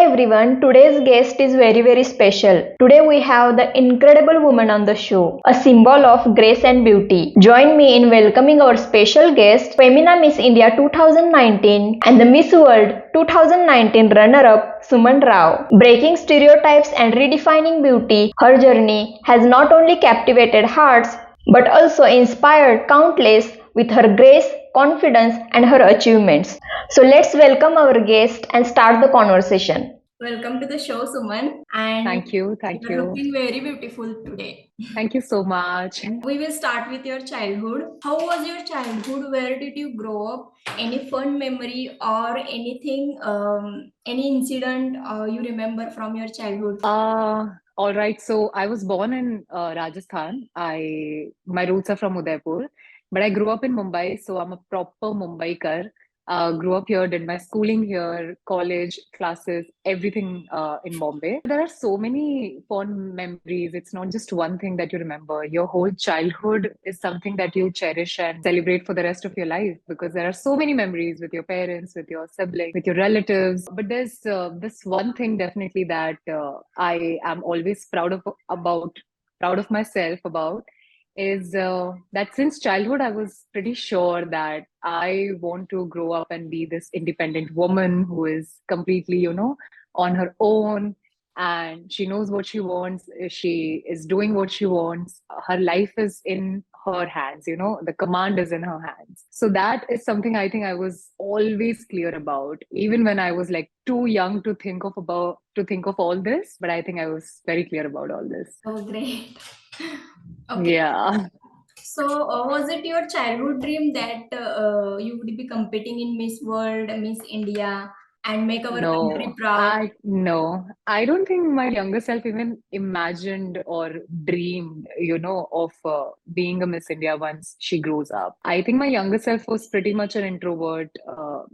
everyone, today's guest is very special. Today we have the incredible woman on the show, a symbol of grace and beauty. Join me in welcoming our special guest, Femina Miss India 2019 and the Miss World 2019 runner-up Suman Rao. Breaking stereotypes and redefining beauty, her journey has not only captivated hearts but also inspired countless with her grace, confidence, and her achievements. So let's welcome our guest and start the conversation. Welcome to the show, Suman. And Thank you. Thank you're you. looking very beautiful today. Thank you so much. We will start with your childhood. How was your childhood? Where did you grow up? Any fun memory or anything, any incident you remember from your childhood? All right. So I was born in Rajasthan. My roots are from Udaipur, but I grew up in Mumbai, so I'm a proper Mumbaikar. Grew up here, did my schooling here, college, classes, everything in Bombay. There are so many fond memories. It's not just one thing that you remember. Your whole childhood is something that you cherish and celebrate for the rest of your life because there are so many memories with your parents, with your siblings, with your relatives. But there's this one thing definitely that I am always proud of myself about is that since childhood, I was pretty sure that I want to grow up and be this independent woman who is completely, on her own and she knows what she wants. She is doing what she wants. Her life is in her hands, the command is in her hands. So that is something I think I was always clear about, even when I was like too young to think of all this. But I think I was very clear about all this. Oh, great. Okay. Yeah. So, was it your childhood dream that you would be competing in Miss World, Miss India, and make our country proud? I don't think my younger self even imagined or dreamed, of being a Miss India once she grows up. I think my younger self was pretty much an introvert.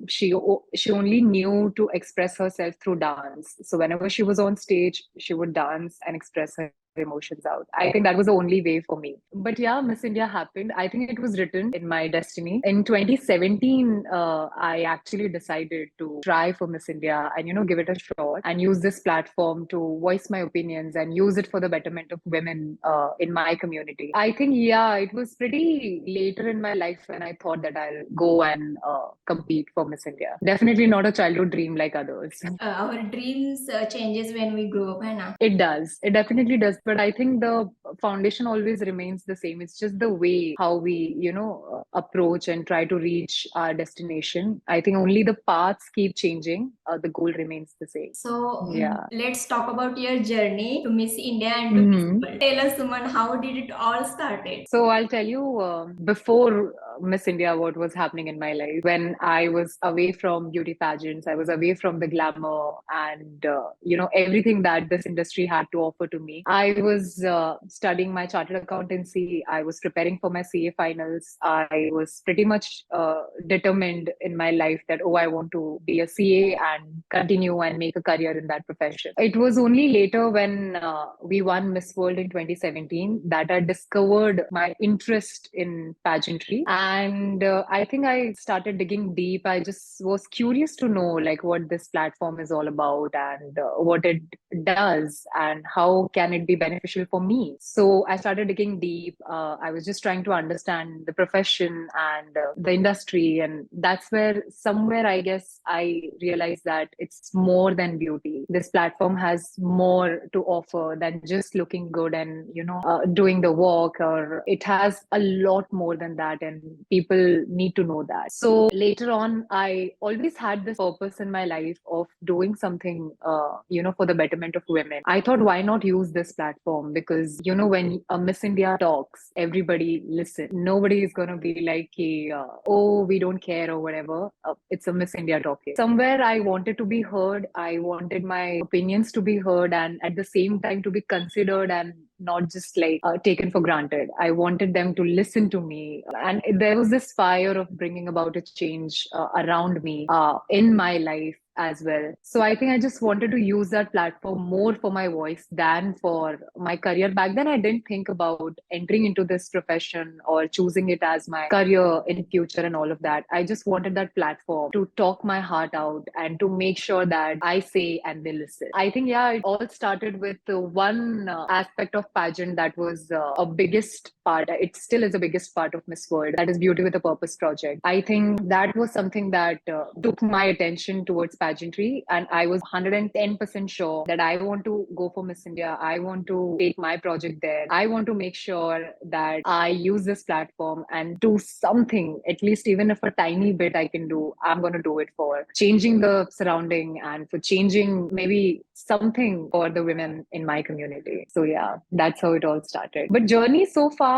She only knew to express herself through dance. So whenever she was on stage, she would dance and express her emotions out. I think that was the only way for me. But yeah, Miss India happened. I think it was written in my destiny. In 2017, I actually decided to try for Miss India and, give it a shot and use this platform to voice my opinions and use it for the betterment of women in my community. I think, yeah, it was pretty later in my life when I thought that I'll go and compete for Miss India. Definitely not a childhood dream like others. Our dreams changes when we grow up, है ना? It does. It definitely does. But I think the foundation always remains the same. It's just the way how we, approach and try to reach our destination. I think only the paths keep changing. The goal remains the same. So, Yeah. let's talk about your journey to Miss India and to Miss Mhm. World. Tell us, Suman, how did it all started? So I'll tell you before Miss India what was happening in my life when I was away from beauty pageants, I was away from the glamour and everything that this industry had to offer to me. I was studying my chartered accountancy. I was preparing for my CA finals. I was pretty much determined in my life that I want to be a CA and continue and make a career in that profession. It was only later when we won Miss World in 2017 that I discovered my interest in pageantry. And I think I started digging deep. I just was curious to know like what this platform is all about and what it does and how can it be beneficial for me. So I started digging deep. I was just trying to understand the profession and the industry. And that's where somewhere I guess I realized that it's more than beauty. This platform has more to offer than just looking good and, doing the walk, or it has a lot more than that. And people need to know that. So later on, I always had this purpose in my life of doing something, for the betterment of women. I thought, why not use this platform? Because, when a Miss India talks, everybody listen. Nobody is going to be like, hey, we don't care or whatever. It's a Miss India talking. Somewhere I wanted to be heard. I wanted my opinions to be heard and at the same time to be considered and not just like taken for granted. I wanted them to listen to me. And there was this fire of bringing about a change around me in my life as well. So I think I just wanted to use that platform more for my voice than for my career. Back then, I didn't think about entering into this profession or choosing it as my career in future and all of that. I just wanted that platform to talk my heart out and to make sure that I say and they listen. I think, yeah, it all started with one aspect of pageant that was a biggest part. It still is the biggest part of Miss World. That is Beauty with a Purpose project. I think that was something that took my attention towards pageantry. And I was 110% sure that I want to go for Miss India. I want to take my project there. I want to make sure that I use this platform and do something, at least even if a tiny bit I can do, I'm going to do it for changing the surrounding and for changing maybe something for the women in my community. So yeah, that's how it all started. But journey so far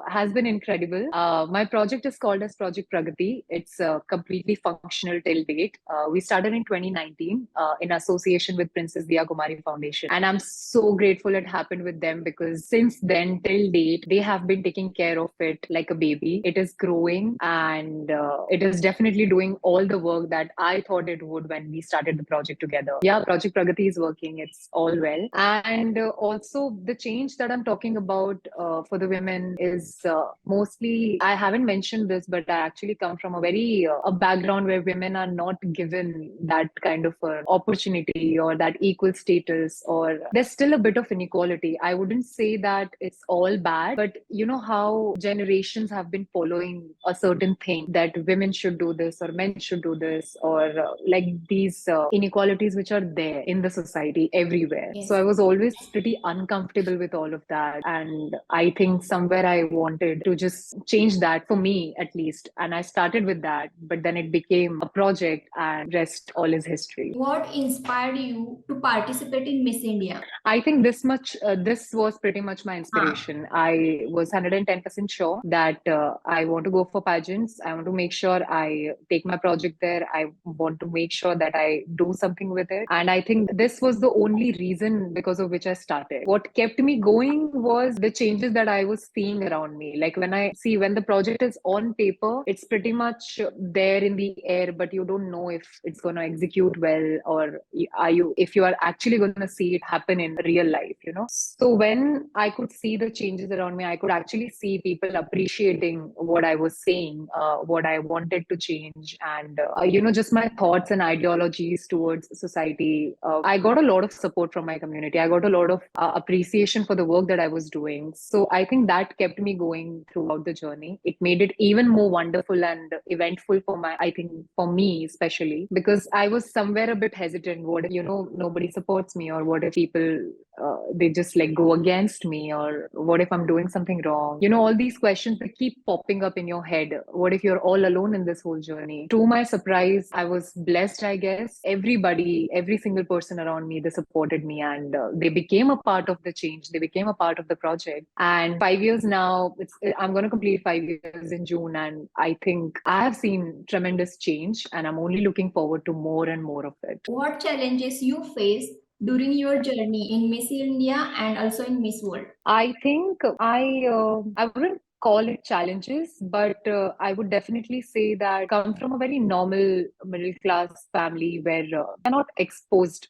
has been incredible. My project is called as Project Pragati. It's completely functional till date. We started in 2019 in association with Princess Diya Kumari Foundation. And I'm so grateful it happened with them because since then till date, they have been taking care of it like a baby. It is growing and it is definitely doing all the work that I thought it would when we started the project together. Yeah, Project Pragati is working. It's all well. And also the change that I'm talking about for the women is mostly, I haven't mentioned this, but I actually come from a very a background where women are not given that kind of opportunity or that equal status, or there's still a bit of inequality. I wouldn't say that it's all bad, but you know how generations have been following a certain thing that women should do this or men should do this, or like these inequalities which are there in the society everywhere. Yes. So I was always pretty uncomfortable with all of that. And I think somewhere I wanted to just change that for me at least. And I started with that, but then it became a project and rest all is history. What inspired you to participate in Miss India? I think this was pretty much my inspiration. I was 110% sure that I want to go for pageants. I want to make sure I take my project there. I want to make sure that I do something with it. And I think this was the only reason because of which I started. What kept me going was the changes that I was seeing around me. Like when the project is on paper, it's pretty much there in the air, but you don't know if it's going to execute well, or if you are actually going to see it happen in real life, you know. So when I could see the changes around me, I could actually see people appreciating what I was saying, what I wanted to change, and just my thoughts and ideologies towards society. I got a lot of support from my community. I got a lot of appreciation for the work that I was doing. So I think that kept me going throughout the journey. It made it even more wonderful and eventful I think for me especially, because I was somewhere a bit hesitant. What if, nobody supports me, or what if people they just like go against me, or what if I'm doing something wrong? All these questions that keep popping up in your head. What if you're all alone in this whole journey? To my surprise, I was blessed, I guess. Every single person around me, they supported me, and they became a part of the change. They became a part of the project. And 5 years now, I'm going to complete 5 years in June, and I think I have seen tremendous change, and I'm only looking forward to more and more of it. What challenges you faced during your journey in Miss India and also in Miss World? I think I wouldn't call it challenges, but I would definitely say that I come from a very normal middle class family where they're not exposed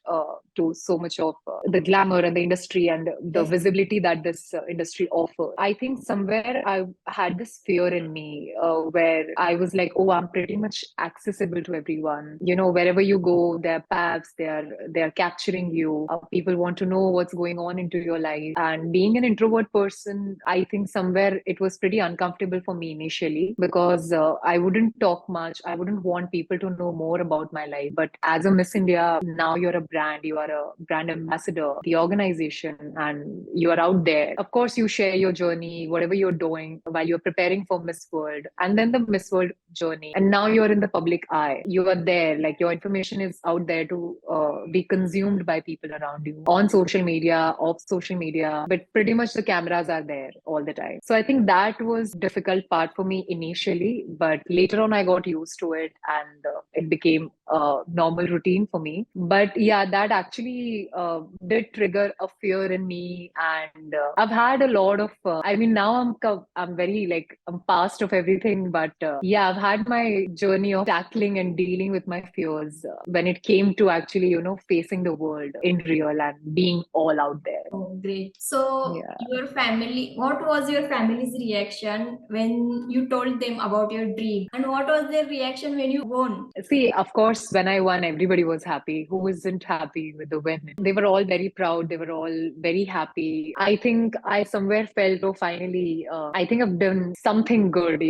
to so much of the glamour and the industry and the Yes. visibility that this industry offers. I think somewhere I had this fear in me where I was like, oh, I'm pretty much accessible to everyone. Wherever you go, there are paths, they are capturing you. People want to know what's going on into your life. And being an introvert person, I think somewhere it was pretty uncomfortable for me initially because I wouldn't talk much. I wouldn't want people to know more about my life. But as a Miss India, now you're a brand, you are a brand ambassador, the organization, and you are out there. Of course, you share your journey, whatever you're doing while you're preparing for Miss World, and then the Miss World journey. And now you're in the public eye. You are there, like your information is out there to be consumed by people around you on social media, off social media, but pretty much the cameras are there all the time. So I think that was difficult part for me initially, but later on I got used to it, and it became normal routine for me. But yeah, that actually did trigger a fear in me, and I've had a lot of. I mean, now I'm very like I'm past of everything, but yeah, I've had my journey of tackling and dealing with my fears when it came to actually facing the world in real and being all out there. Oh, great. So, Yeah. your family, what was your family's reaction when you told them about your dream? And what was their reaction when you won? See, of course, when I won, everybody was happy. Who wasn't happy with the win? They were all very proud. They were all very happy. I think I somewhere felt, oh, finally, I think I've done something good.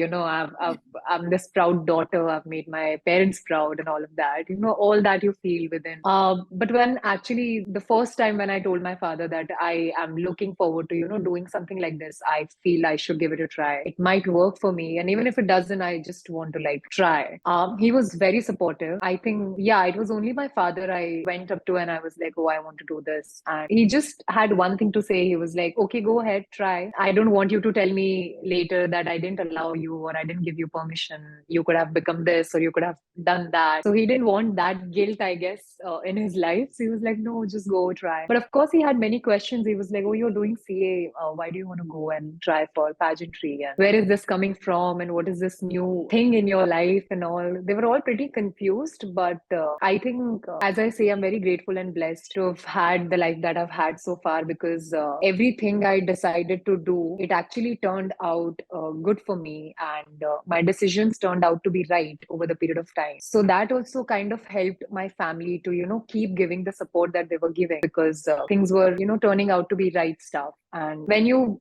I'm this proud daughter. I've made my parents proud and all of that. All that you feel within. But when actually the first time when I told my father that I am looking forward to, doing something like this, I feel I should give it a try. It might work for me. And even if it doesn't, I just want to like try. He was very supportive. I think, yeah, it was only my father I went up to and I was like, oh, I want to do this. And he just had one thing to say. He was like, okay, go ahead, try. I don't want you to tell me later that I didn't allow you or I didn't give you permission. You could have become this or you could have done that. So he didn't want that guilt, I guess, in his life. So he was like, no, just go try. But of course, he had many questions. He was like, oh, you're doing CA. Why do you want to go and try for pageantry? And where is this coming from? And what is this new thing in your life and all? They were all pretty confused. But I think, as I say, I'm very grateful and blessed to have had the life that I've had so far because everything I decided to do, it actually turned out good for me. And my decisions turned out to be right over the period of time. So that also kind of helped my family to, keep giving the support that they were giving because things were, turning out to be right stuff. And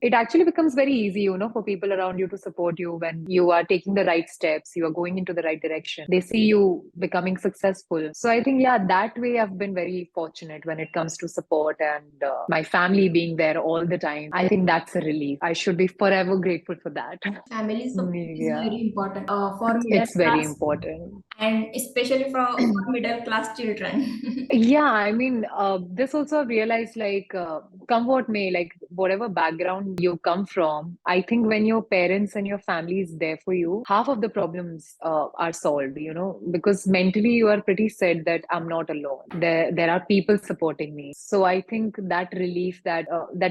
it actually becomes very easy, for people around you to support you when you are taking the right steps, you are going into the right direction. They see you becoming successful. So I think, yeah, that way I've been very fortunate when it comes to support and my family being there all the time. I think that's a relief. I should be forever grateful for that. Family support is Yeah, very important for middle it's very class important. and especially for middle class children. Yeah, I mean, this also I've realized like, come what may, like, whatever background you come from, I think when your parents and your family is there for you, half of the problems are solved, because mentally you are pretty set that I'm not alone. There are people supporting me. So I think that relief, that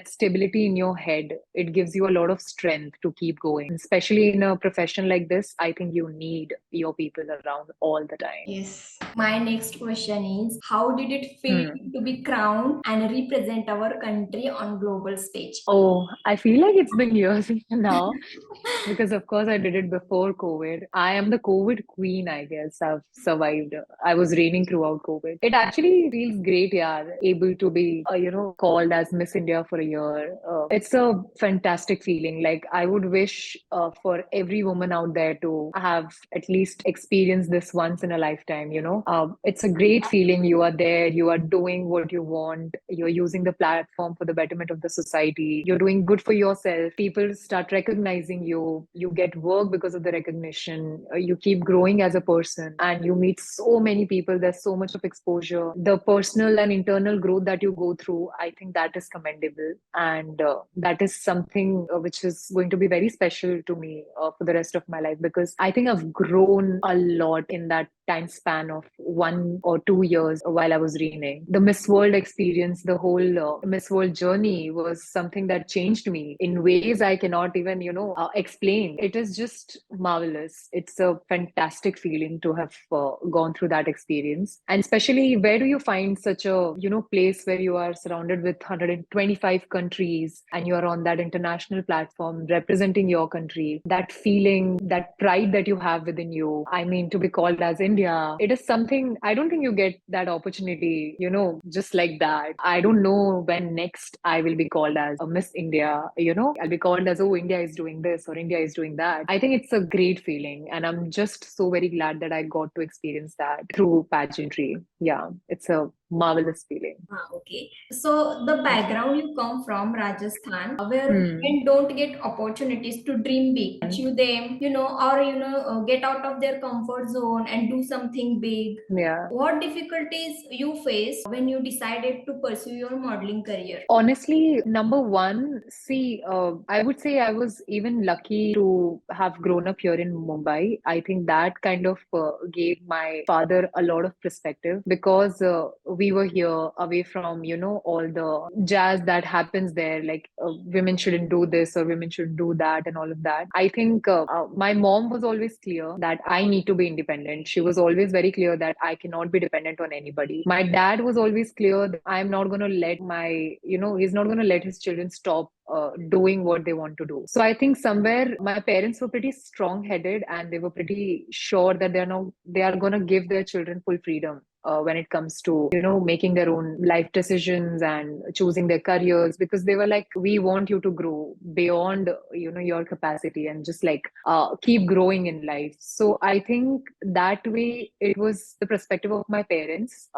stability in your head, it gives you a lot of strength to keep going. Especially in a profession like this, I think you need your people around all the time. Yes. My next question is, how did it feel Hmm. to be crowned and represent our country on global stage? Oh, I feel like it's been years now because, of course, I did it before COVID. I am the COVID queen, I guess. I've survived. I was reigning throughout COVID. It actually feels great, yeah, able to be, called as Miss India for a year. It's a fantastic feeling. Like, I would wish for every woman out there to have at least experienced this once in a lifetime, It's a great feeling. You are there, you are doing what you want, you're using the platform for the betterment of the society, you're doing good for yourself, people start recognizing you, you get work because of the recognition, you keep growing as a person, and you meet so many people. There's so much of exposure. The personal and internal growth that you go through, I think that is commendable. And that is something which is going to be very special to me for the rest of my life because I think I've grown a lot in that time span of 1 or 2 years while I was reading. The Miss World experience, the whole Miss World journey was something that changed me in ways I cannot even, explain. It is just marvelous. It's a fantastic feeling to have gone through that experience. And especially, where do you find such a, place where you are surrounded with 125 countries and you are on that international platform representing your country? That feeling, that pride that you have within you. I mean, to be called as India, it is something I don't think you get that opportunity, just like that. I don't know when next I will be called as a Miss India, I'll be called as, oh, India is doing this or India is doing that. I think it's a great feeling. And I'm just so very glad that I got to experience that through pageantry. Yeah, it's a marvelous feeling. Okay. So the background you come from, Rajasthan, where Hmm. women don't get opportunities to dream big, achieve them, or get out of their comfort zone and do something big. Yeah. What difficulties you faced when you decided to pursue your modeling career? Honestly, number one, see, I would say I was even lucky to have grown up here in Mumbai. I think that kind of gave my father a lot of perspective because we were here away from, all the jazz that happens there, like women shouldn't do this or women should do that and all of that. I think my mom was always clear that I need to be independent. She was always very clear that I cannot be dependent on anybody. My dad was always clear that I'm not going to let he's not going to let his children stop doing what they want to do. So I think somewhere my parents were pretty strong headed and they were pretty sure that they are going to give their children full freedom when it comes to making their own life decisions and choosing their careers, because they were like, we want you to grow beyond your capacity and just like keep growing in life. So I think that way it was the perspective of my parents.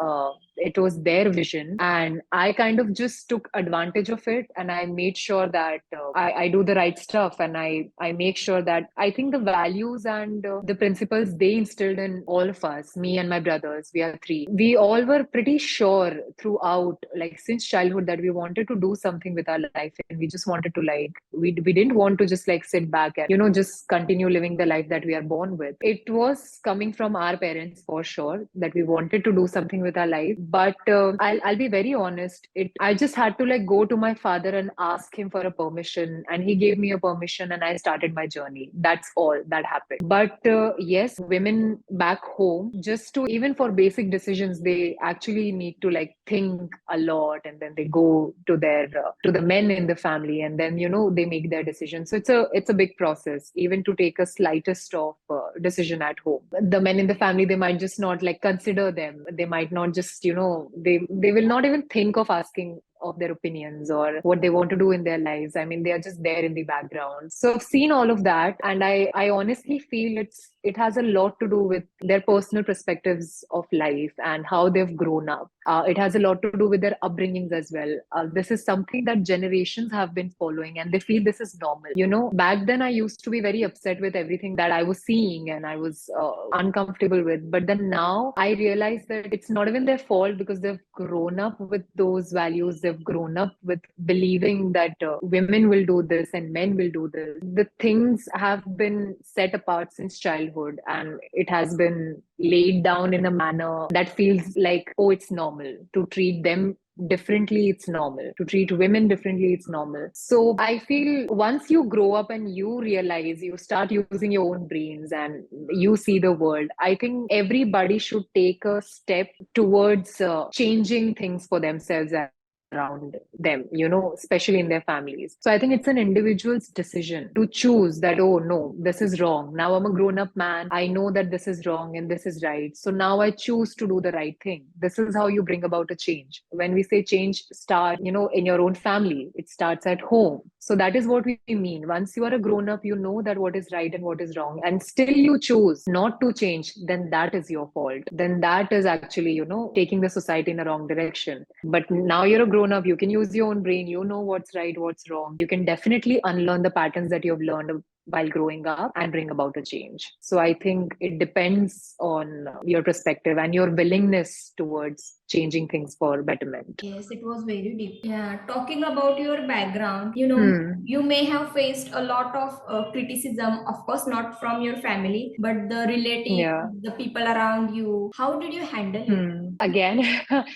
It was their vision and I kind of just took advantage of it, and I made sure that I do the right stuff, and I make sure that I think the values and the principles they instilled in all of us, me and my brothers, we are three, we all were pretty sure throughout, like since childhood, that we wanted to do something with our life, and we just wanted to like we didn't want to just like sit back and just continue living the life that we are born with. It was coming from our parents for sure that we wanted to do something with our life, but I'll be very honest, it I just had to like go to my father and ask him for a permission, and he gave me a permission and I started my journey. That's all that happened. But yes, women back home, just to even for basic decisions, they actually need to like think a lot, and then they go to their to the men in the family, and then they make their decision. So it's a big process even to take a slightest of decision at home. The men in the family, they might just not like consider them, they might not just they will not even think of asking of their opinions or what they want to do in their lives. I mean, they are just there in the background. So I've seen all of that, and I honestly feel it has a lot to do with their personal perspectives of life and how they've grown up. It has a lot to do with their upbringings as well. This is something that generations have been following, and they feel this is normal. Back then I used to be very upset with everything that I was seeing and I was uncomfortable with. But then now I realize that it's not even their fault, because they've grown up with those values. They've grown up with believing that women will do this and men will do this. The things have been set apart since childhood, and it has been laid down in a manner that feels like, oh, it's normal to treat them differently, it's normal to treat women differently, it's normal. So I feel once you grow up and you realize, you start using your own brains and you see the world, I think everybody should take a step towards changing things for themselves around them, especially in their families. So I think it's an individual's decision to choose that, oh no, this is wrong. Now I'm a grown up man. I know that this is wrong and this is right. So now I choose to do the right thing. This is how you bring about a change. When we say change start, in your own family, it starts at home. So that is what we mean. Once you are a grown up, you know that what is right and what is wrong, and still you choose not to change, then that is your fault. Then that is actually, taking the society in the wrong direction. But now you're a grown up, you can use your own brain, you know what's right, what's wrong. You can definitely unlearn the patterns that you've learned while growing up and bring about a change. So I think it depends on your perspective and your willingness towards changing things for betterment. Yes, it was very deep. Yeah, talking about your background, Hmm. you may have faced a lot of criticism, of course, not from your family, but the relatives, Yeah. the people around you. How did you handle it? Again,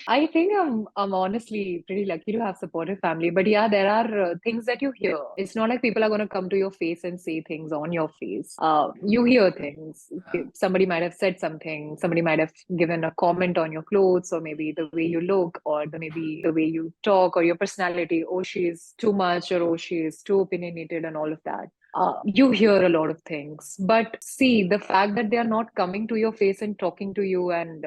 I think I'm honestly pretty lucky to have supportive family. But yeah, there are things that you hear. It's not like people are going to come to your face and say things on your face. You hear things. Somebody might have said something. Somebody might have given a comment on your clothes, or maybe the way you look, or maybe the way you talk, or your personality. Oh, she is too much, or oh, she is too opinionated, and all of that. You hear a lot of things, but see, the fact that they are not coming to your face and talking to you, and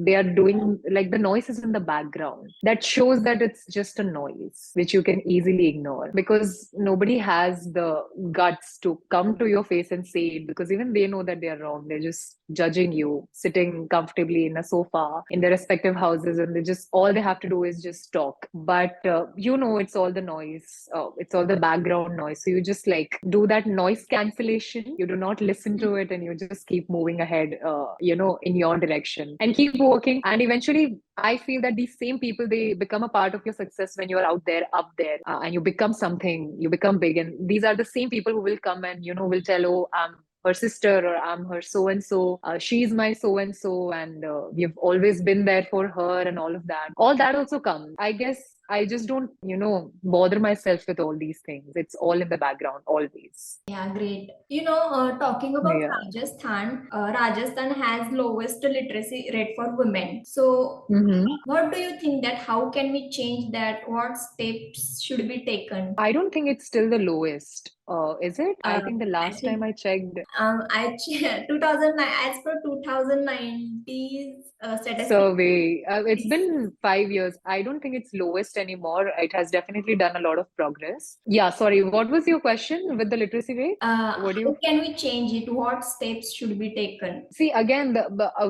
they are doing like the noise is in the background, that shows that it's just a noise which you can easily ignore, because nobody has the guts to come to your face and say it, because even they know that they are wrong. They're just judging you sitting comfortably in a sofa in their respective houses, and they just all they have to do is just talk. But it's all the noise, it's all the background noise, so you just like do that noise cancellation. You do not listen to it, and you just keep moving ahead, in your direction, and keep working. And eventually, I feel that these same people, they become a part of your success when you're out there, up there, and you become something, you become big. And these are the same people who will come and, will tell, oh, I'm her sister, or I'm her so and so. She's my so and so, and we've always been there for her, and all of that. All that also comes. I guess I just don't, bother myself with all these things. It's all in the background always. Yeah, great. Talking about Yeah. Rajasthan has lowest literacy rate for women. So, Hmm. what do you think that how can we change that? What steps should be taken? I don't think it's still the lowest. Is it? I Uh, think the I last time think I checked, 2009 as per 2019's statistic. survey. It's It's, been 5 years. I don't think it's lowest anymore. It has definitely done a lot of progress. Yeah, sorry. What was your question with the literacy rate? What do how you can we change it? What steps should be taken see? Again,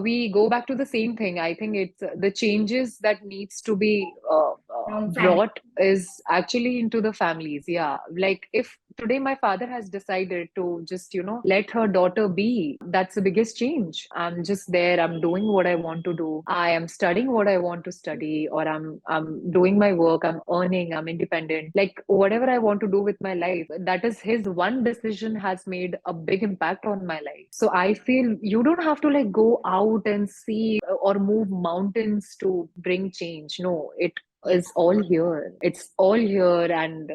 we go back to the same thing. I think it's the changes that needs to be from family? brought is actually into the families. Yeah, like if today my father has decided to just let her daughter be, that's the biggest change. I'm just there, I'm doing what I want to do, I am studying what I want to study, or I'm doing my work, I'm earning, I'm independent, like whatever I want to do with my life. That is his one decision has made a big impact on my life. So I feel you don't have to like go out and see or move mountains to bring change. No, it Yes. is all here. It's all here. And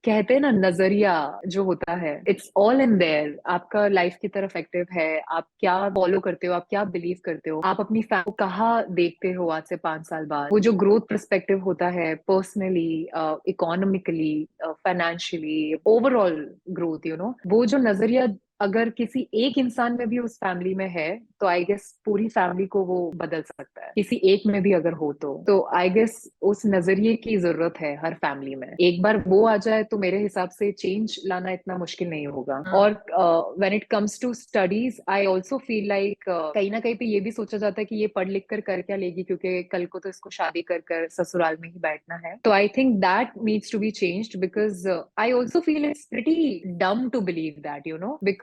कहते हैं ना, नजरिया जो होता है, it's all in their. आपका life की तरफ एक्टिव है, आप क्या फॉलो करते हो, आप क्या बिलीव करते हो, आप अपनी फैमिली को कहाँ देखते हो आज से 5 साल बाद. वो जो ग्रोथ पर्सपेक्टिव होता है, personally, economically, financially, overall growth, वो जो नजरिया अगर किसी एक इंसान में भी उस फैमिली में है, तो आई गेस पूरी फैमिली को वो बदल सकता है. किसी एक में भी अगर हो तो आई गेस उस नजरिए की जरूरत है हर फैमिली में. एक बार वो आ जाए तो मेरे हिसाब से चेंज लाना इतना मुश्किल नहीं होगा. और when it comes to studies, I also feel like कहीं ना कहीं पे ये भी सोचा जाता है कि ये पढ़ लिख कर क्या लेगी, क्योंकि कल को तो इसको शादी कर ससुराल में ही बैठना है. तो I think that needs to be changed, because I also feel it's pretty dumb to believe that,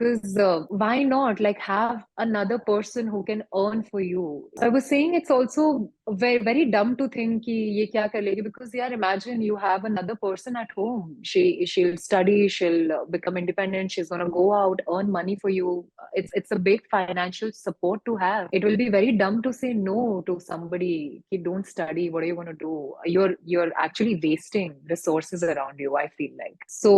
because why not like have another person who can earn for you. I was saying it's also very very dumb to think कि ये क्या कर लेगी, because yeah, imagine you have another person at home. She'll study, she'll become independent, she's gonna go out, earn money for you. It's a big financial support to have. It will be very dumb to say no to somebody कि don't study, what are you gonna do. You're actually wasting resources around you, I feel like. So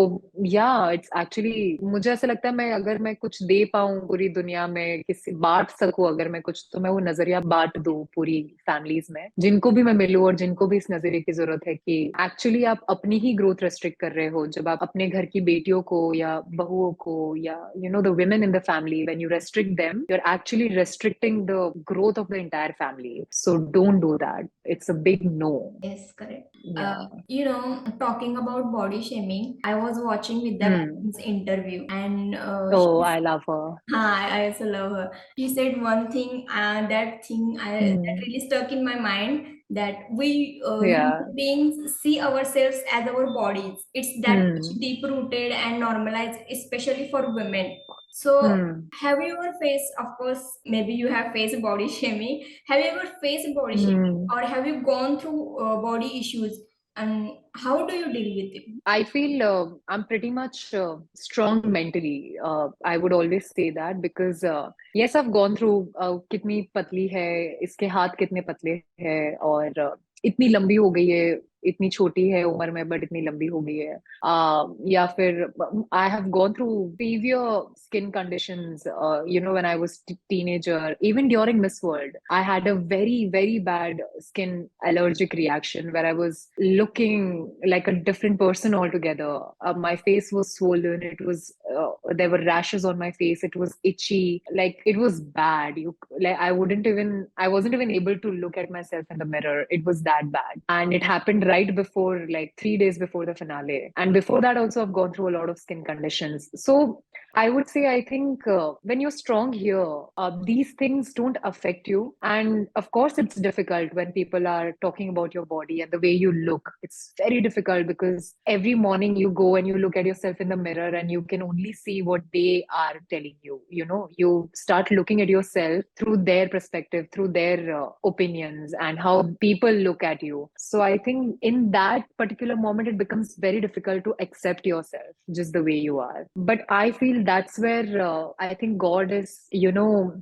yeah, it's actually, मुझे ऐसा लगता है मैं अगर मैं कुछ दे पाऊं पूरी दुनिया में, किसी बांट सकूं अगर मैं कुछ, तो मैं वो नजरिया बांट दूं पूरी फैमिलीज में, जिनको भी मैं मिलूं और जिनको भी इस नजरिए की जरूरत है कि एक्चुअली आप अपनी ही ग्रोथ रेस्ट्रिक्ट कर रहे हो जब आप अपने घर की बेटियों को या बहुओं को या the women in the family, when you restrict them, you are actually restricting the growth of the entire family. So don't do that. It's a big no. Yes, correct. Yeah. Talking about body shaming, I was watching Vidya Hmm. Balan's interview, and Oh, I love her. I also love her. She said one thing, and that Hmm. really stuck in my mind, that we Yeah. human beings see ourselves as our bodies. It's that Hmm. deep rooted and normalized, especially for women. So, Hmm. have you ever faced, of course, maybe you have faced body shaming. Have you ever faced body shaming, Hmm. or have you gone through body issues, and how do you deal with it? I feel I'm pretty much strong mentally. I would always say that because yes, I've gone through कितनी पतली है, इसके हाथ कितने पतले हैं, और इतनी लंबी हो गई है, इतनी छोटी है उम्र में बट इतनी लंबी हो गई है. या फिर I have gone through severe skin conditions. When I was teenager, even during Miss World, I had a very very bad skin allergic reaction where I was looking like a different person altogether. My face was swollen. It was there were rashes on my face. It was itchy. Like it was bad. I wasn't even able to look at myself in the mirror. It was that bad, and it happened right before, like 3 days before the finale. And before that, also I've gone through a lot of skin conditions. So I would say, I think when you're strong here, these things don't affect you. And of course, it's difficult when people are talking about your body and the way you look. It's very difficult because every morning you go and you look at yourself in the mirror and you can only see what they are telling you. You know, you start looking at yourself through their perspective, through their opinions, and how people look at you. So I think in that particular moment, it becomes very difficult to accept yourself just the way you are. But I feel that's where I think God is,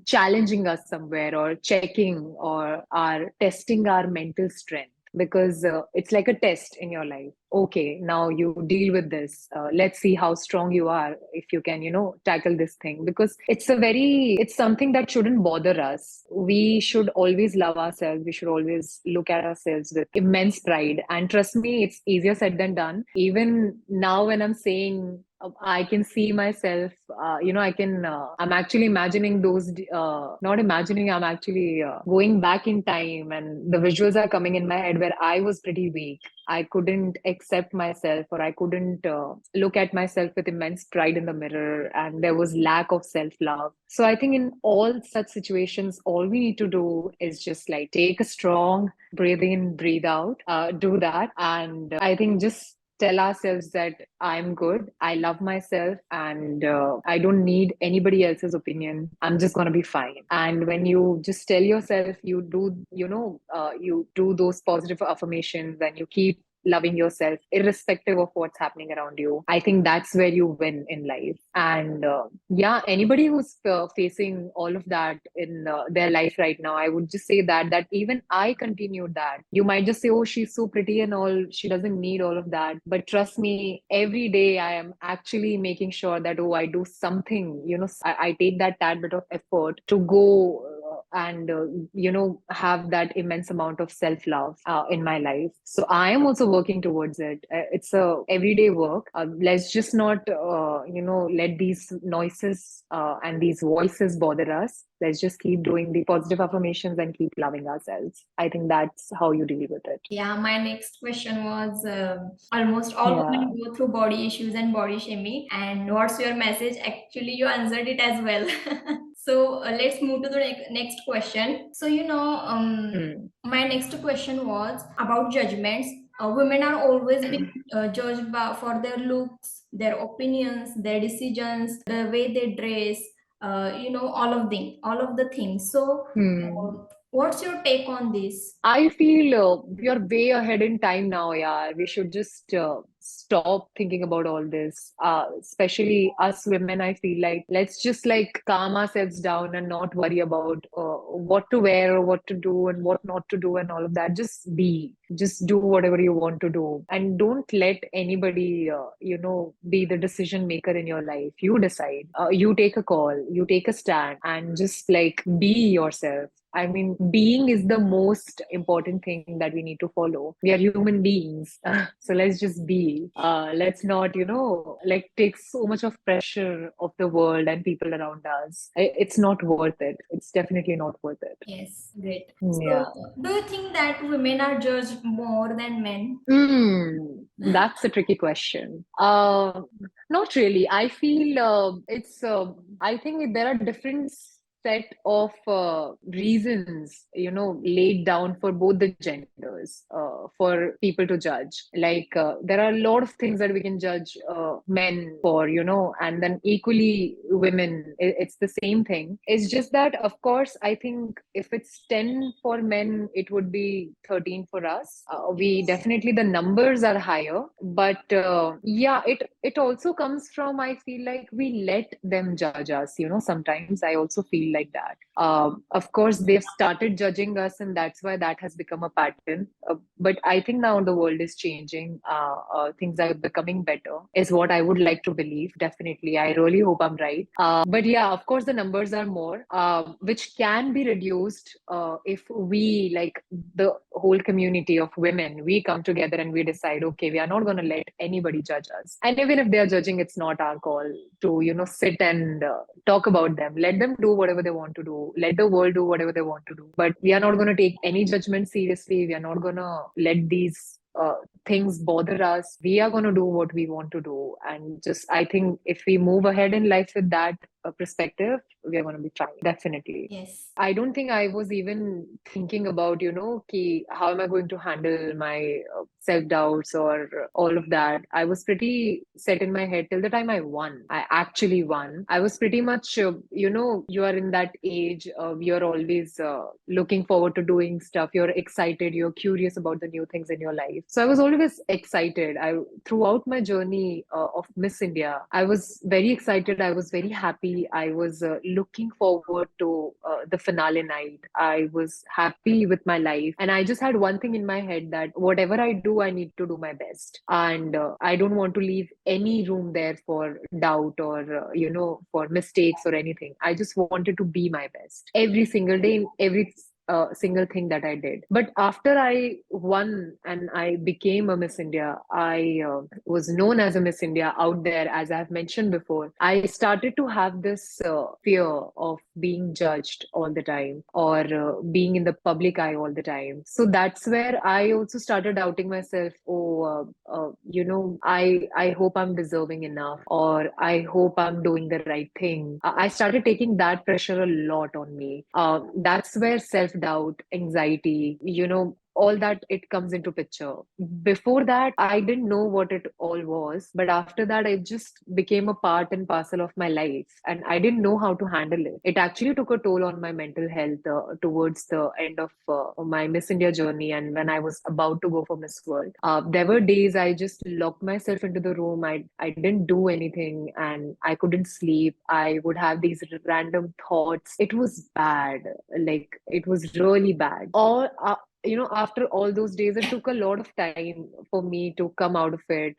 challenging us somewhere, or checking, or are testing our mental strength, because it's like a test in your life. Okay, now you deal with this. Let's see how strong you are, if you can, tackle this thing. Because it's something that shouldn't bother us. We should always love ourselves. We should always look at ourselves with immense pride. And trust me, it's easier said than done. Even now, when I'm saying, I can see myself, I'm actually imagining not imagining, I'm actually going back in time, and the visuals are coming in my head where I was pretty weak. I couldn't accept myself, or I couldn't look at myself with immense pride in the mirror, and there was lack of self love. So I think in all such situations, all we need to do is just like take a strong breathe in, breathe out, do that. And I think just tell ourselves that I'm good, I love myself, and I don't need anybody else's opinion. I'm just going to be fine. And when you just tell yourself, you do those positive affirmations, and you keep loving yourself irrespective of what's happening around you, I think that's where you win in life. And yeah, anybody who's facing all of that in their life right now, I would just say that even I continued that. You might just say, oh, she's so pretty and all, she doesn't need all of that. But trust me, every day I am actually making sure that, oh, I do something, I take that tad bit of effort to go and have that immense amount of self love in my life. So I am also working towards it. It's a everyday work. Let's just not let these noises and these voices bother us. Let's just keep doing the positive affirmations and keep loving ourselves. I think that's how you deal with it. Yeah, my next question was almost all Yeah. women go through body issues and body shaming. And what's your message? Actually, you answered it as well. So let's move to the next question. So, Hmm. my next question was about judgments. Women are always being judged for their looks, their opinions, their decisions, the way they dress, all of the things. So, Hmm. what's your take on this? I feel we are way ahead in time now, yeah. We should just stop thinking about all this. Especially us women, I feel like let's just like calm ourselves down and not worry about what to wear or what to do and what not to do and all of that. Just do whatever you want to do, and don't let anybody, be the decision maker in your life. You decide. You take a call. You take a stand, and just like be yourself. I mean, being is the most important thing that we need to follow. We are human beings. So let's just be. Let's not, like take so much of pressure of the world and people around us. It's not worth it. It's definitely not worth it. Yes, great. So, Yeah. do you think that women are judged more than men? That's a tricky question. Not really. I feel I think there are different set of reasons, laid down for both the genders, for people to judge. Like, there are a lot of things that we can judge men for, and then equally women, it's the same thing. It's just that, of course, I think if it's 10 for men, it would be 13 for us. We definitely, the numbers are higher, but yeah, it also comes from, I feel like we let them judge us. Sometimes I also feel like that. Of course, they've started judging us, and that's why that has become a pattern. But I think now the world is changing. Things are becoming better, is what I would like to believe. Definitely, I really hope I'm right. But yeah, of course, the numbers are more, which can be reduced if we, like the whole community of women, we come together and we decide, okay, we are not going to let anybody judge us. And even if they are judging, it's not our call to, sit and talk about them. Let them do whatever they want to do. Let the world do whatever they want to do. But we are not going to take any judgment seriously. We are not going to let these things bother us, we are going to do what we want to do. And just, I think if we move ahead in life with that perspective, we are going to be fine, definitely. Yes. I don't think I was even thinking about, how am I going to handle my self-doubts or all of that. I was pretty set in my head till the time I won. I actually won. I was pretty much, you are in that age, you're always looking forward to doing stuff. You're excited, you're curious about the new things in your life. So I was always excited. Throughout my journey of Miss India, I was very excited. I was very happy. I was looking forward to the finale night. I was happy with my life. And I just had one thing in my head, that whatever I do, I need to do my best. And I don't want to leave any room there for doubt or, for mistakes or anything. I just wanted to be my best every single day, in every single thing that I did. But after I won and I became a Miss India, I was known as a Miss India out there, as I've mentioned before. I started to have this fear of being judged all the time, or being in the public eye all the time. So that's where I also started doubting myself. Oh, I hope I'm deserving enough, or I hope I'm doing the right thing. I started taking that pressure a lot on me. That's where self doubt, anxiety, all that, it comes into picture. Before that, I didn't know what it all was, but after that, it just became a part and parcel of my life, and I didn't know how to handle it. It actually took a toll on my mental health towards the end of my Miss India journey, and when I was about to go for Miss World. There were days I just locked myself into the room. I didn't do anything, and I couldn't sleep. I would have these random thoughts. It was bad. Like, it was really bad. After all those days, it took a lot of time for me to come out of it.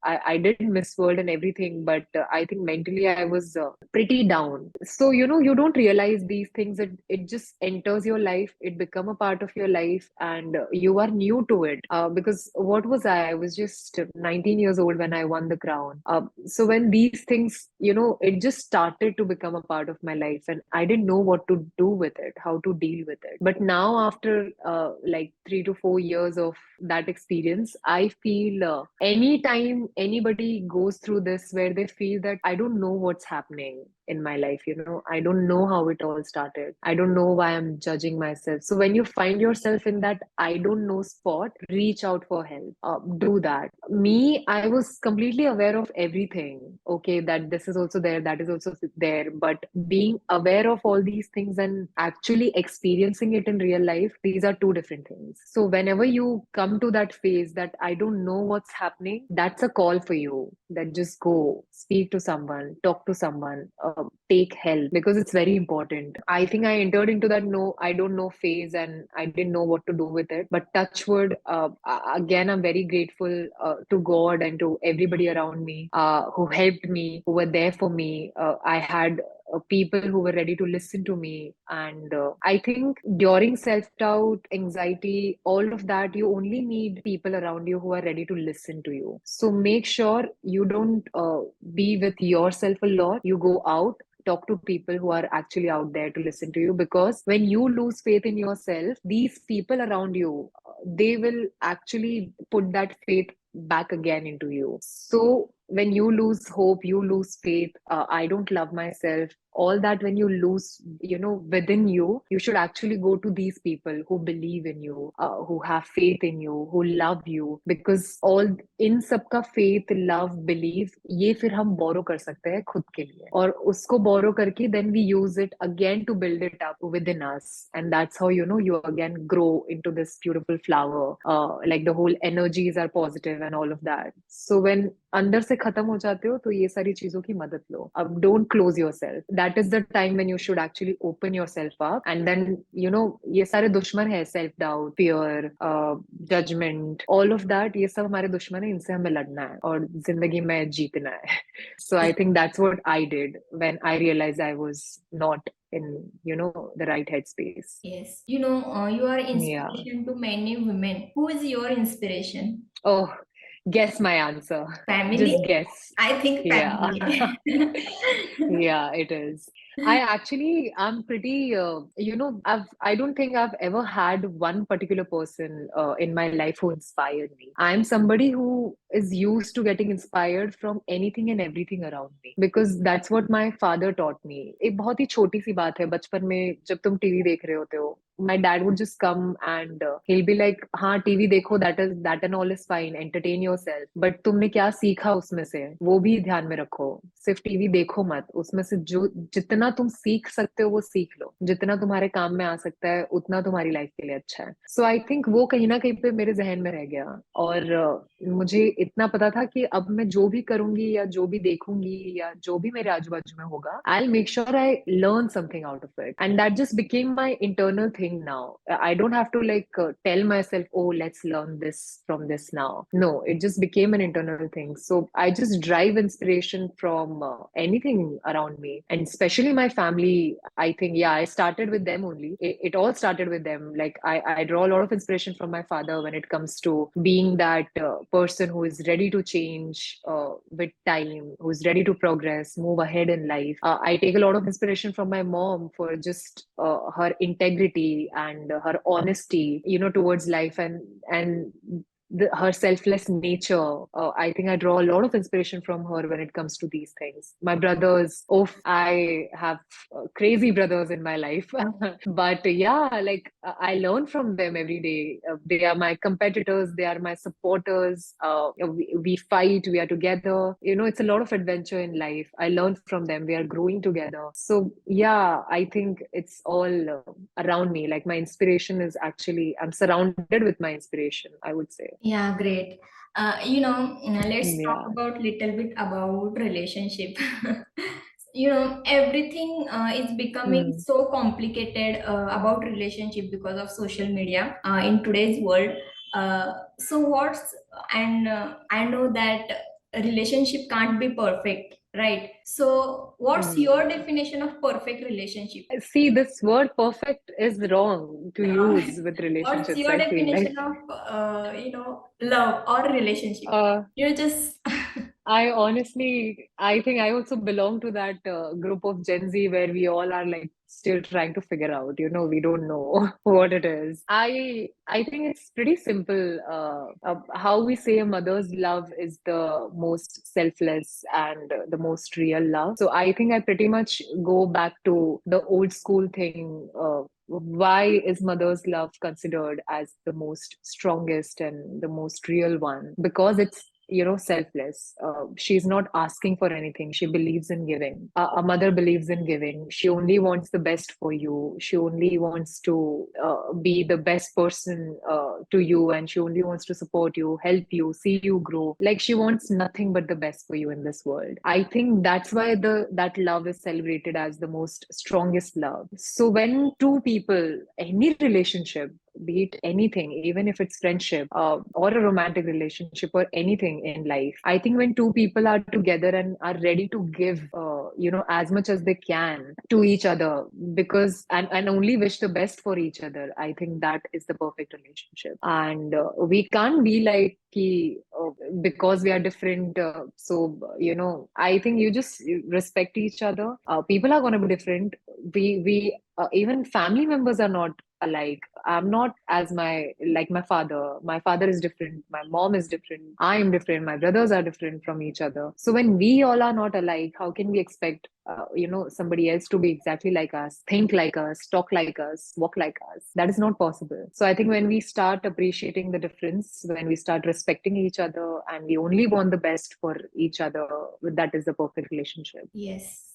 I did Miss World and everything, but I think mentally I was pretty down. So, you don't realize these things. It just enters your life. It become a part of your life, and you are new to it. Because what was I? I was just 19 years old when I won the crown. So when these things, it just started to become a part of my life, and I didn't know what to do with it, how to deal with it. But now, after like 3 to 4 years of that experience, I feel anytime anybody goes through this, where they feel that I don't know what's happening in my life, I don't know how it all started. I don't know why I'm judging myself. So when you find yourself in that I don't know spot, reach out for help. Do that. Me, I was completely aware of everything. Okay, that this is also there, that is also there. But being aware of all these things and actually experiencing it in real life, these are two different things. So whenever you come to that phase that I don't know what's happening, that's a call for you. That just go, speak to someone, talk to someone, take help, because it's very important. I think I entered into that I don't know phase, and I didn't know what to do with it. But touch wood, again, I'm very grateful to God and to everybody around me who helped me, who were there for me. I had people who were ready to listen to me. And I think during self doubt, anxiety, all of that, you only need people around you who are ready to listen to you. So make sure you don't be with yourself a lot. You go out, talk to people who are actually out there to listen to you, because when you lose faith in yourself, these people around you, they will actually put that faith back again into you. So when you lose hope, you lose faith, I don't love myself, all that, when you lose, within you, you should actually go to these people who believe in you, who have faith in you, who love you. Because all in सबका faith, love, belief, ये फिर हम borrow कर सकते हैं खुद के लिए, और उसको borrow करके then we use it again to build it up within us. And that's how, you again grow into this beautiful flower. Like the whole energies are positive and all of that. So when अंदर से खत्म हो जाते हो, तो ये सारी चीजों की मदद लो. अब don't close yourself. That is the time when you should actually open yourself up. And then, ये सारे दुश्मन है, self doubt, fear, judgment, all of that, ये सब हमारे दुश्मन है, इनसे हमें लड़ना है और जिंदगी में जीतना है. So I think that's what I did when I realized I was not in, the right headspace. Yes. You are Yeah. inspiration to many women. Who is your inspiration? Oh, Guess my answer. Family? Just guess. I think Yeah. family. Yeah, it is. I'm pretty, I don't think I've ever had one particular person in my life who inspired me. I'm somebody who is used to getting inspired from anything and everything around me because that's what my father taught me. एक बहुत ही छोटी सी बात है बचपन में जब तुम TV देख रहे होते हो. My dad would just come and he'll be like, हाँ टीवी देखो, that and all is fine, entertain yourself. But तुमने क्या सीखा उसमें से वो भी ध्यान में रखो. सिर्फ टीवी देखो मत, उसमें से जो जितना तुम सीख सकते हो वो सीख लो. जितना तुम्हारे काम में आ सकता है उतना तुम्हारी लाइफ के लिए अच्छा है. सो आई थिंक वो कहीं ना कहीं पे मेरे जहन में रह गया. और मुझे इतना पता था कि अब मैं जो भी करूंगी या जो भी देखूंगी या जो भी मेरे आजू बाजू में होगा, I will make sure I learn something out of it. And that just became my internal thing now. I don't have to tell myself, oh, let's learn this from this now. No, it just became an internal thing. So I just drive inspiration from anything around me, and especially my family. I think, yeah, I started with them only. It all started with them. I draw a lot of inspiration from my father when it comes to being that person who is ready to change with time, who's ready to progress, move ahead in life. I take a lot of inspiration from my mom for just her integrity and her honesty, towards life, and her selfless nature. I think I draw a lot of inspiration from her when it comes to these things. My brothers, oh, I have crazy brothers in my life. But yeah, I learn from them every day. They are my competitors, they are my supporters. We fight, we are together. It's a lot of adventure in life. I learn from them, we are growing together. So yeah, I think it's all around me. Like my inspiration is actually, I'm surrounded with my inspiration, I would say. Yeah, great. Let's talk Yeah. about little bit about relationship. Everything is becoming Hmm. so complicated about relationship because of social media in today's world. So what's and I know that a relationship can't be perfect, right? So what's your Hmm. definition of perfect relationship? See, this word perfect is wrong to Uh, use with what's relationships, your I feel like. definition of love or relationship? Uh, You just I think I also belong to that group of Gen Z where we all are still trying to figure out, we don't know what it is. I think it's pretty simple. How we say a mother's love is the most selfless and the most real love. So I think I pretty much go back to the old school thing. Why is mother's love considered as the most strongest and the most real one? Because it's selfless. She's not asking for anything. She believes in giving. A mother believes in giving. She only wants the best for you. She only wants to be the best person to you, and she only wants to support you, help you, see you grow. Like she wants nothing but the best for you in this world. I think that's why the that love is celebrated as the most strongest love. So when two people, any relationship, be it anything, even if it's friendship or a romantic relationship or anything in life, I think when two people are together and are ready to give, as much as they can to each other, because and only wish the best for each other, I think that is the perfect relationship. And we can't be like because we are different. I think you just respect each other. People are going to be different. We even family members are not alike. I'm not as my father. My father is different. My mom is different. I am different. My brothers are different from each other. So when we all are not alike, how can we expect somebody else to be exactly like us, think like us, talk like us, walk like us? That is not possible. So I think when we start appreciating the difference, when we start respecting each other, and we only want the best for each other, that is the perfect relationship. yes.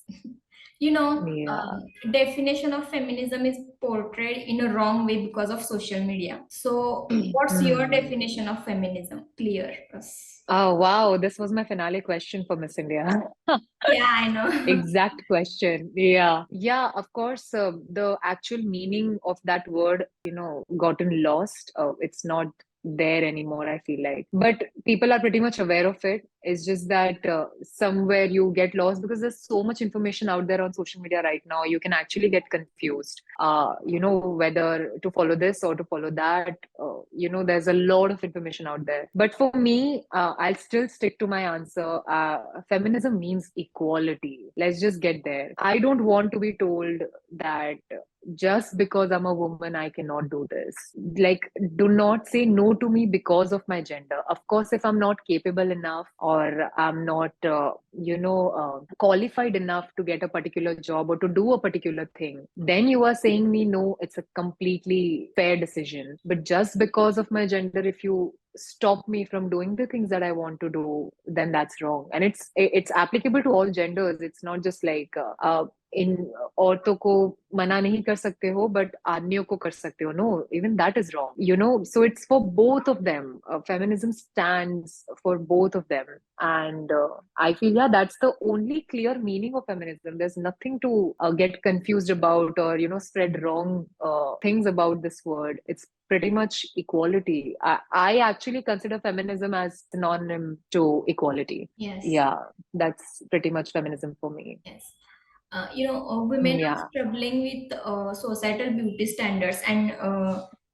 Yeah. Definition of feminism is portrayed in a wrong way because of social media. So, what's your Hmm. definition of feminism? Clear us. Oh, wow. This was my finale question for Miss India. Yeah, I know. Exact question. Yeah. Yeah, of course, the actual meaning of that word, gotten lost. It's not there anymore, I feel like. But people are pretty much aware of it. It's just that somewhere you get lost because there's so much information out there on social media right now. You can actually get confused, whether to follow this or to follow that. There's a lot of information out there. But for me, I'll still stick to my answer. Feminism means equality. Let's just get there. I don't want to be told that just because I'm a woman, I cannot do this. Like, do not say no to me because of my gender. Of course, if I'm not capable enough or I'm not, qualified enough to get a particular job or to do a particular thing, then you are saying me no, it's a completely fair decision. But just because of my gender, if you stop me from doing the things that I want to do, then that's wrong. And it's applicable to all genders. It's not just like इन औरतों को मना नहीं कर सकते हो but आदमियों को कर सकते हो. No, even that is wrong, so it's for both of them. Feminism stands for both of them, and I feel, yeah, that's the only clear meaning of feminism. There's nothing to get confused about or spread wrong things about this word. It's pretty much equality. I actually consider feminism as synonym to equality. Yes. Yeah, that's pretty much feminism for me. Yes. Women are Yeah. struggling with societal beauty standards and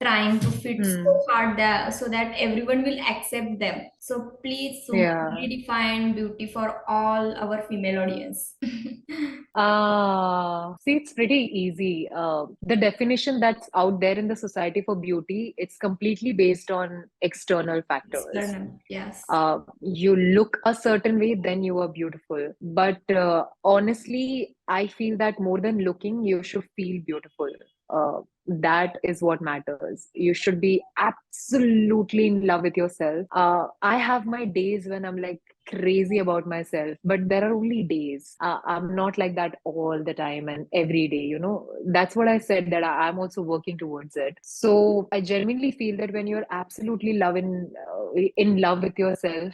trying to fit so Hmm. hard that so that everyone will accept them. So please, Suman, Yeah. redefine beauty for all our female audience. See, it's pretty easy. The definition that's out there in the society for beauty, it's completely based on external factors. External, yes. You look a certain way, then you are beautiful. But honestly, I feel that more than looking, you should feel beautiful. That is what matters. You should be absolutely in love with yourself. I have my days when I'm like crazy about myself, but there are only days. I'm not like that all the time and every day. That's what I said, that I'm also working towards it. So I genuinely feel that when you're absolutely in love with yourself,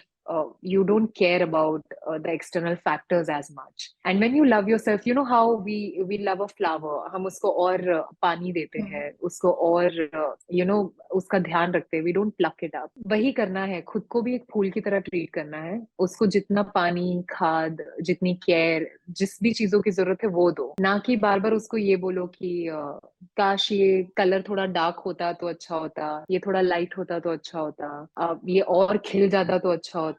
you don't care about the external factors as much. And when you love yourself, you know how we love a flower, हम उसको और पानी देते Hmm. हैं, उसको और उसका ध्यान रखते हैं. We don't pluck it up. वही करना है, खुद को भी एक फूल की तरह ट्रीट करना है. उसको जितना पानी, खाद, जितनी केयर, जिस भी चीजों की जरूरत है वो दो. ना कि बार बार उसको ये बोलो कि काश ये कलर थोड़ा डार्क होता तो अच्छा होता, ये थोड़ा लाइट होता तो अच्छा होता, ये और खिल जाता तो अच्छा होता.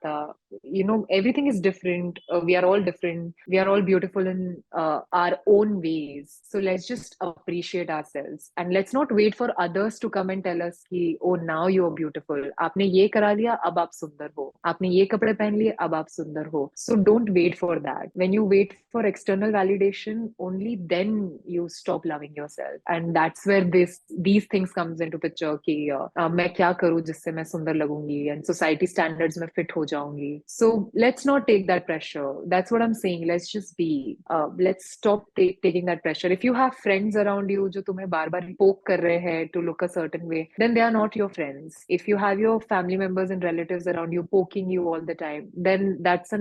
Everything is different. We are all different. We are all beautiful in our own ways. So let's just appreciate ourselves and let's not wait for others to come and tell us कि oh, now you are beautiful. आपने ये करा लिया, अब आप सुंदर हो. आपने ये कपड़े पहन लिए, अब आप सुंदर हो. So don't wait for that. When you wait for external validation, only then you stop loving yourself. And that's where these things comes into picture कि मैं क्या करूँ जिससे मैं सुंदर लगूंगी and society standards में fit हो जाऊंगी. So let's not take that pressure. That's what I'm saying. Let's just be. Let's stop taking that pressure. If you have friends around you जो तुम्हें बार बार poke कर रहे हैं to look a certain way, then they are not your friends. If you have your family members and relatives around you poking you all the time, then that's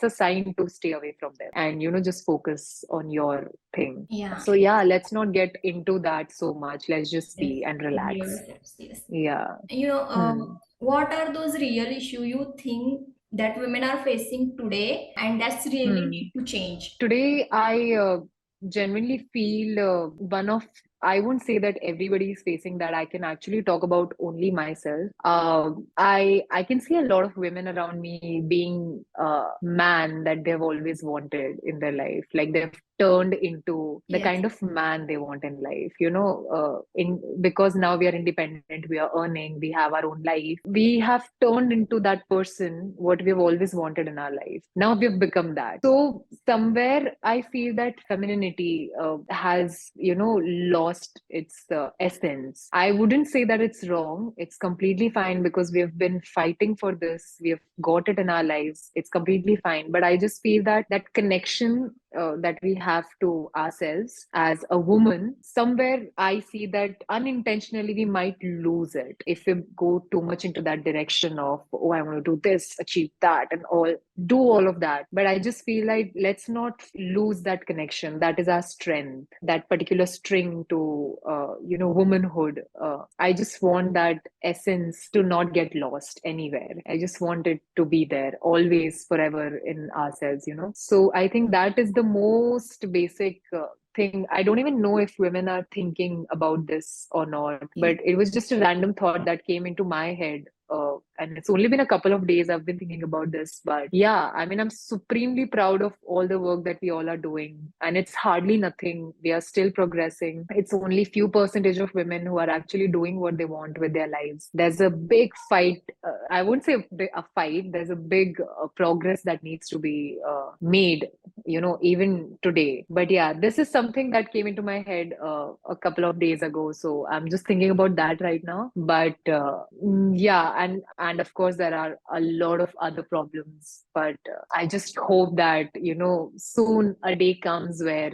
a sign to stay away from them and just focus on your thing. Yeah. So yeah, let's not get into that so much. Let's just Yes. be and Be relax. yourselves, yes. Yeah. Hmm. What are those real issues you think that women are facing today and that's really Hmm. need to change? Today, I genuinely feel one of, I won't say that everybody is facing that. I can actually talk about only myself. I can see a lot of women around me being a man that they've always wanted in their life. Like they've turned into the Yes. kind of man they want in life. Because now we are independent, we are earning, we have our own life. We have turned into that person what we've always wanted in our life. Now we've become that. So somewhere I feel that femininity has lost its essence. I wouldn't say that it's wrong. It's completely fine because we've been fighting for this. We've got it in our lives. It's completely fine. But I just feel that connection that we have to ourselves as a woman, somewhere I see that unintentionally we might lose it if we go too much into that direction of, oh, I want to do this, achieve that, and all, do all of that. But I just feel like let's not lose that connection. That is our strength, that particular string to, womanhood. I just want that essence to not get lost anywhere. I just want it to be there always, forever in ourselves. So I think that is the most basic thing. I don't even know if women are thinking about this or not, but it was just a random thought that came into my head. And it's only been a couple of days I've been thinking about this. But yeah, I mean, I'm supremely proud of all the work that we all are doing. And it's hardly nothing. We are still progressing. It's only few percentage of women who are actually doing what they want with their lives. There's a big fight. I won't say a fight. There's a big progress that needs to be made, even today. But yeah, this is something that came into my head a couple of days ago. So I'm just thinking about that right now. But yeah, and of course there are a lot of other problems. But I just hope that soon a day comes where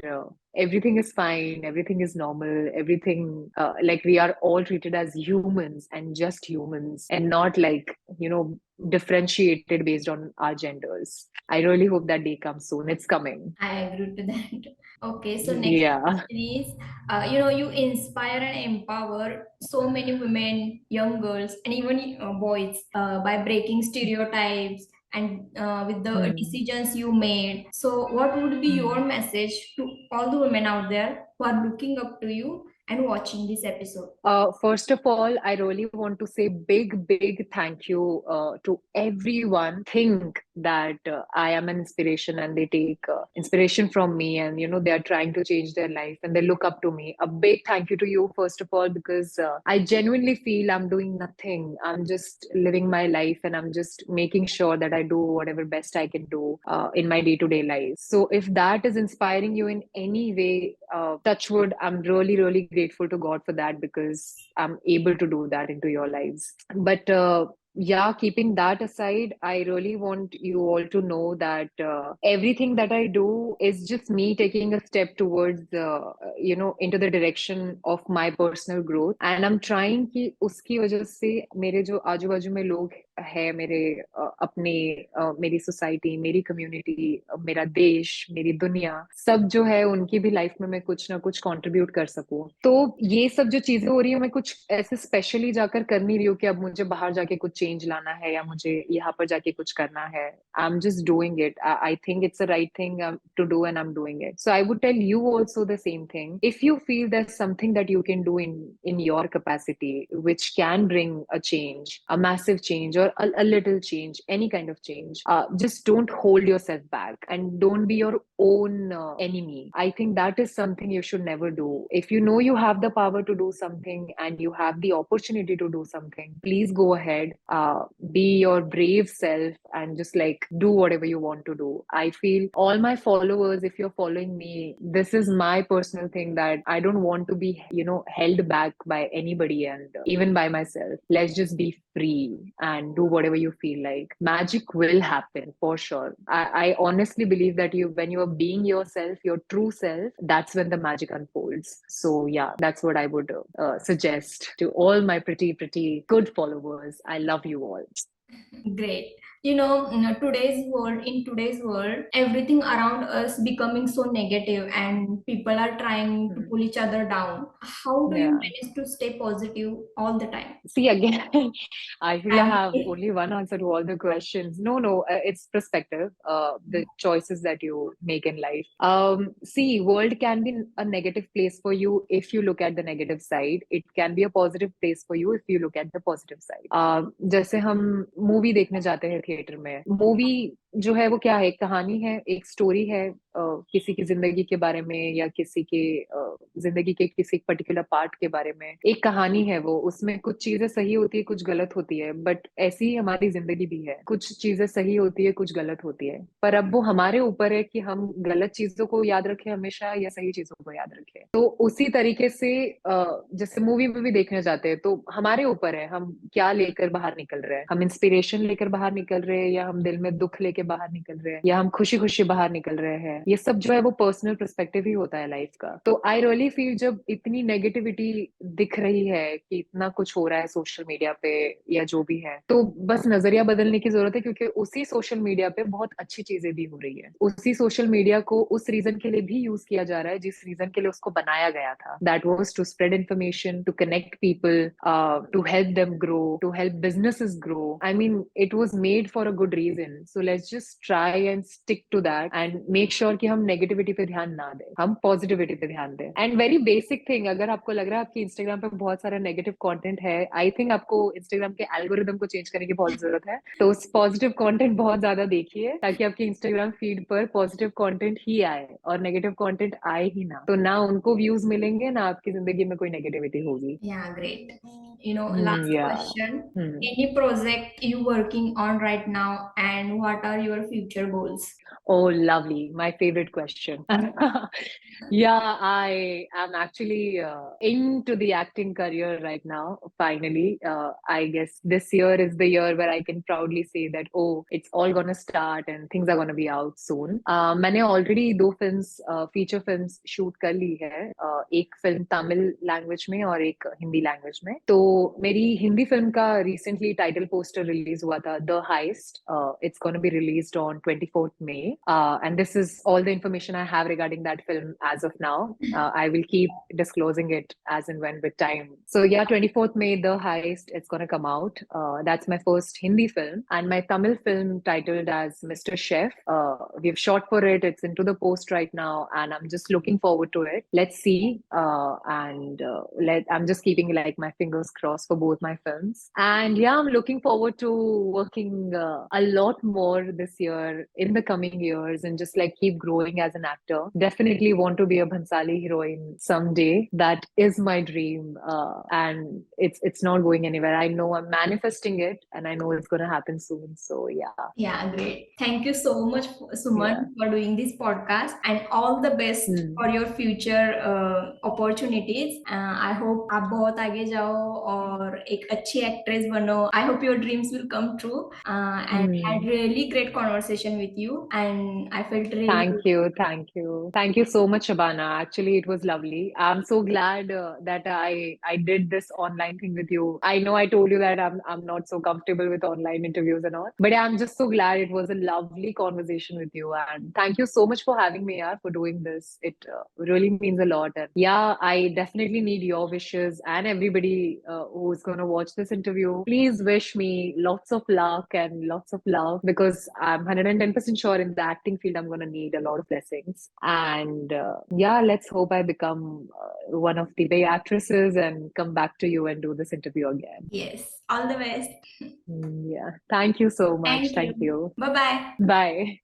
everything is fine, everything is normal, everything like we are all treated as humans and just humans, and not like differentiated based on our genders. I really hope that day comes soon. It's coming. I agree to that. Okay, so next Yeah. question is, you inspire and empower so many women, young girls, and even boys by breaking stereotypes and with the Hmm. decisions you made. So, what would be your Hmm. message to all the women out there who are looking up to you and watching this episode? First of all, I really want to say big, big thank you to everyone. Think that I am an inspiration and they take inspiration from me, and they are trying to change their life and they look up to me. A big thank you to you, first of all, because I genuinely feel I'm doing nothing. I'm just living my life and I'm just making sure that I do whatever best I can do in my day-to-day life. So if that is inspiring you in any way, touch wood, I'm really, really grateful to God for that, because I'm able to do that into your lives. But yeah, keeping that aside, I really want you all to know that everything that I do is just me taking a step towards, into the direction of my personal growth. And I'm trying कि उसकी वजह से मेरे जो आजू बाजू में लोग है, मेरे अपने मेरी सोसाइटी, मेरी कम्युनिटी, मेरा देश, मेरी दुनिया, सब जो है उनकी भी लाइफ में मैं कुछ ना कुछ कंट्रीब्यूट कर सकूं। तो ये सब जो चीजें हो रही है, मैं कुछ ऐसे स्पेशली जाकर कर नहीं रही हूँ कि अब मुझे बाहर जाके कुछ चेंज लाना है या मुझे यहाँ पर जाके कुछ करना है। I am just doing it. I think it's a right thing to do, and I'm doing it. So I would tell you also the same thing. If you feel there's something that you can do in your capacity which can bring a change, a massive change, or a little change, any kind of change, just don't hold yourself back and don't be your own enemy. I think that is something you should never do. If you know you have the power to do something and you have the opportunity to do something, please go ahead, be your brave self and just like do whatever you want to do. I feel all my followers, if you're following me, this is my personal thing, that I don't want to be, held back by anybody, and even by myself. Let's just be free and do whatever you feel like. Magic will happen for sure. I honestly believe that when you are being yourself, your true self, that's when the magic unfolds. So yeah, that's what I would suggest to all my pretty, pretty good followers. I love you all. Great. In today's world, everything around us becoming so negative and people are trying to Hmm. pull each other down. How do you Yeah. manage to stay positive all the time? See, again, I feel I I'm have only one answer to all the questions. No, no, it's perspective, the choices that you make in life. See, world can be a negative place for you if you look at the negative side. It can be a positive place for you if you look at the positive side. जैसे हम movie देखने जाते हैं theatre में, movie जो है वो क्या है, एक कहानी है, एक स्टोरी है, किसी की जिंदगी के बारे में या किसी के जिंदगी के किसी पर्टिकुलर पार्ट के बारे में एक कहानी है। वो उसमें कुछ चीजें सही होती है, कुछ गलत होती है, बट ऐसी ही हमारी जिंदगी भी है, कुछ चीजें सही होती है, कुछ गलत होती है। पर अब वो हमारे ऊपर है कि हम गलत चीजों को याद रखें हमेशा या सही चीजों को याद रखें। तो उसी तरीके से जैसे मूवी में भी देखने जाते हैं तो हमारे ऊपर है हम क्या लेकर बाहर निकल रहे हैं। हम इंस्पिरेशन लेकर बाहर निकल निकल रहे हैं, या हम दिल में दुख लेके बाहर निकल रहे हैं, या हम खुशी खुशी बाहर निकल रहे हैं, ये सब जो है वो पर्सनल पर्सपेक्टिव ही होता है लाइफ का। तो आई रियली फील जब इतनी नेगेटिविटी दिख रही है कि इतना कुछ हो रहा है सोशल मीडिया पे या जो भी है, तो बस नजरिया बदलने की जरूरत है, क्योंकि उसी सोशल मीडिया पे बहुत अच्छी चीजें भी हो रही है। उसी सोशल मीडिया को उस रीजन के लिए भी यूज किया जा रहा है जिस रीजन के लिए उसको बनाया गया था, that was to spread information, to connect people, to help them grow, to help businesses grow. I mean it was made for a good reason, so let's just try and stick to that and make sure कि हम negativity पे ध्यान ना दें, हम positivity पे ध्यान दें। एंड वेरी बेसिक थिंग, अगर आपको लग रहा है आपकी इंस्टाग्राम पे बहुत सारा नेगेटिव कंटेंट है, आई थिंक आपको इंस्टाग्राम के एल्गोरिदम को चेंज करने की बहुत जरूरत है। तो उस पॉजिटिव कंटेंट बहुत ज्यादा देखिए, ताकि आपकी इंस्टाग्राम फीड पर पॉजिटिव कंटेंट ही आए और नेगेटिव कंटेंट आए ही ना, तो ना उनको व्यूज मिलेंगे ना आपकी जिंदगी में कोई नेगेटिविटी होगी। Yeah, great. Last या question. Any project you working on right now, and what are your future goals? Oh, lovely. My favorite question. Yeah, I am actually into the acting career right now. Finally, I guess this year is the year where I can proudly say that, oh, it's all gonna start and things are gonna be out soon. मैंने already 2 films, feature films shoot कर ली है. एक film Tamil language में और एक Hindi language में. तो मेरी हिंदी film का recently title poster release हुआ था, The Heist. It's gonna be released on 24th May. And this is all the information I have regarding that film as of now. I will keep disclosing it as and when with time. So yeah, 24th May, The Heist, it's gonna come out. That's my first Hindi film. And my Tamil film titled as Mr. Chef. We've shot for it. It's into the post right now, and I'm just looking forward to it. Let's see. I'm just keeping like my fingers crossed for both my films. And yeah, I'm looking forward to working a lot more this year, in the coming years, and just like keep growing as an actor. Definitely want to be a Bhansali heroine someday. That is my dream, and it's not going anywhere. I know I'm manifesting it, and I know it's gonna happen soon. So yeah, Yeah, great. Thank you so much, Suman, yeah. for doing this podcast, and all the best Hmm. for your future opportunities. I hope आप बहुत आगे जाओ और एक अच्छी actress बनो. I hope your dreams will come true. And had Hmm. really great conversation with you, and I felt really Thank good. you, thank you, thank you so much, Shabana. Actually, it was lovely. I'm so glad that I did this online thing with you. I know I told you that I'm not so comfortable with online interviews and all, but I'm just so glad it was a lovely conversation with you. And thank you so much for having me here for doing this. It really means a lot. And yeah, I definitely need your wishes and everybody who's gonna watch this interview. Please wish me lots of luck and lots of love, because I'm 110% sure in the acting field I'm gonna need a lot of blessings. And yeah, let's hope I become one of the big actresses and come back to you and do this interview again. Yes. All the best. Yeah. Thank you so much. Thank Thank you. you. Bye bye. Bye.